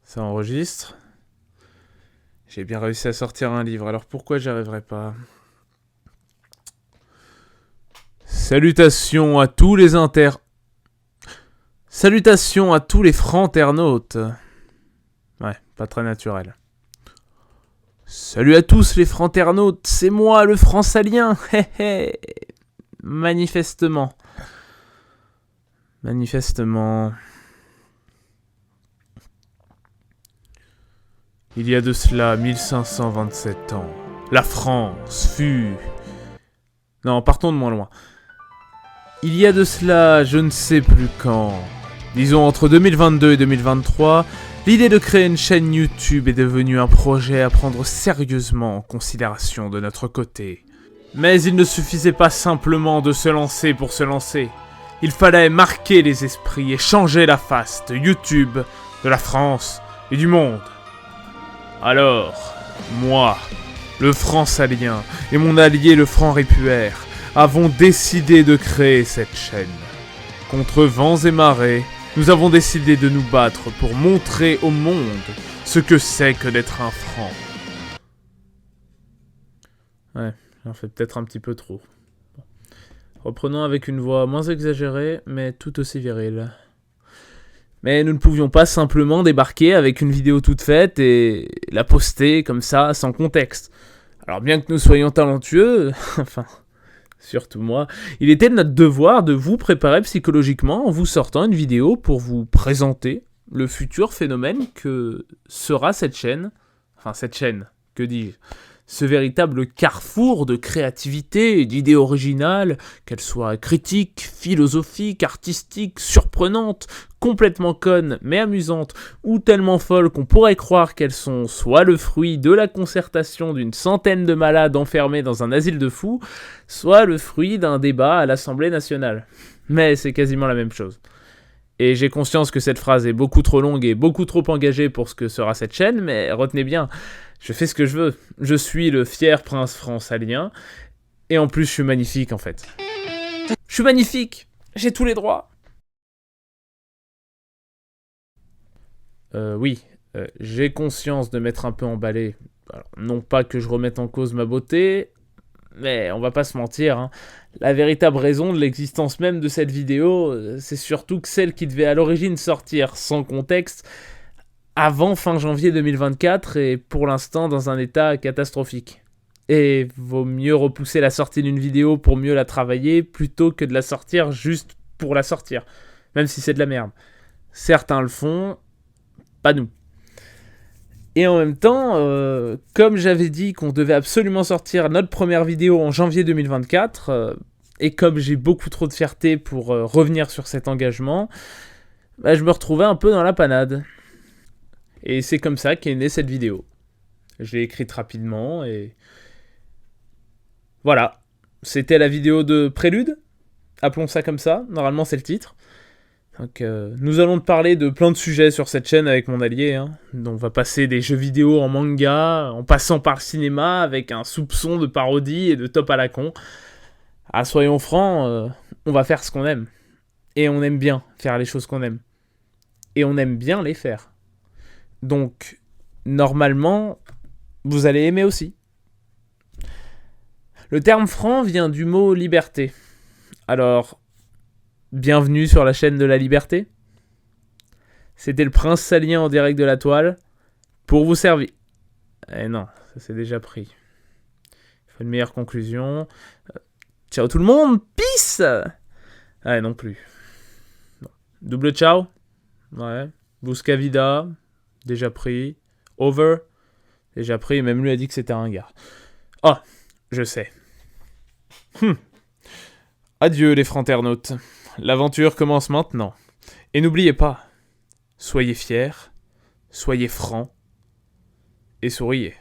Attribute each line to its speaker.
Speaker 1: Ça enregistre. J'ai bien réussi à sortir un livre, alors pourquoi j'y arriverai pas? Salutations à tous les Salutations à tous les franternautes. Ouais, pas très naturel. Salut à tous les franternautes, c'est moi le fransalien. Hé hé. Manifestement. Il y a de cela 1527 ans, la France fut... Non, partons de moins loin. Il y a de cela je ne sais plus quand, disons entre 2022 et 2023, l'idée de créer une chaîne YouTube est devenue un projet à prendre sérieusement en considération de notre côté. Mais il ne suffisait pas simplement de se lancer pour se lancer. Il fallait marquer les esprits et changer la face de YouTube, de la France et du monde. Alors, moi, le fransalien et mon allié le franc répuaire avons décidé de créer cette chaîne. Contre vents et marées, nous avons décidé de nous battre pour montrer au monde ce que c'est que d'être un franc. Ouais, j'en fais peut-être un petit peu trop. Reprenons avec une voix moins exagérée, mais tout aussi virile. Mais nous ne pouvions pas simplement débarquer avec une vidéo toute faite et la poster comme ça, sans contexte. Alors bien que nous soyons talentueux, enfin, surtout moi, il était de notre devoir de vous préparer psychologiquement en vous sortant une vidéo pour vous présenter le futur phénomène que sera cette chaîne. Enfin, cette chaîne, que dis-je ? Ce véritable carrefour de créativité et d'idées originales, qu'elles soient critiques, philosophiques, artistiques, surprenantes, complètement connes mais amusantes, ou tellement folles qu'on pourrait croire qu'elles sont soit le fruit de la concertation d'une centaine de malades enfermés dans un asile de fous, soit le fruit d'un débat à l'Assemblée nationale. Mais c'est quasiment la même chose. Et j'ai conscience que cette phrase est beaucoup trop longue et beaucoup trop engagée pour ce que sera cette chaîne, mais retenez bien, je fais ce que je veux. Je suis le fier prince fransalien, et en plus je suis magnifique en fait. Je suis magnifique. J'ai tous les droits. Oui, j'ai conscience de m'être un peu emballé. Alors, non pas que je remette en cause ma beauté, mais on va pas se mentir, hein. La véritable raison de l'existence même de cette vidéo, c'est surtout que celle qui devait à l'origine sortir sans contexte, avant fin janvier 2024, est pour l'instant dans un état catastrophique. Et vaut mieux repousser la sortie d'une vidéo pour mieux la travailler, plutôt que de la sortir juste pour la sortir, même si c'est de la merde. Certains le font, pas nous. Et en même temps, comme j'avais dit qu'on devait absolument sortir notre première vidéo en janvier 2024, et comme j'ai beaucoup trop de fierté pour revenir sur cet engagement, bah, je me retrouvais un peu dans la panade. Et c'est comme ça qu'est née cette vidéo. Je l'ai écrite rapidement et... Voilà. C'était la vidéo de prélude, appelons ça comme ça, normalement c'est le titre. Donc, nous allons te parler de plein de sujets sur cette chaîne avec mon allié. Hein. On va passer des jeux vidéo en manga, en passant par le cinéma, avec un soupçon de parodie et de top à la con. Ah, soyons francs, on va faire ce qu'on aime. Et on aime bien faire les choses qu'on aime. Et on aime bien les faire. Donc, normalement, vous allez aimer aussi. Le terme franc vient du mot liberté. Alors... Bienvenue sur la chaîne de la liberté. C'était le prince salien en direct de la toile. Pour vous servir. Eh non, ça c'est déjà pris. Il faut une meilleure conclusion. Ciao tout le monde. Peace. Ah non plus. Non. Double ciao. Ouais. Busca vida. Déjà pris. Over. Déjà pris. Même lui a dit que c'était un gars. Oh, je sais. Adieu les franternautes. L'aventure commence maintenant. Et n'oubliez pas, soyez fiers, soyez francs et souriez.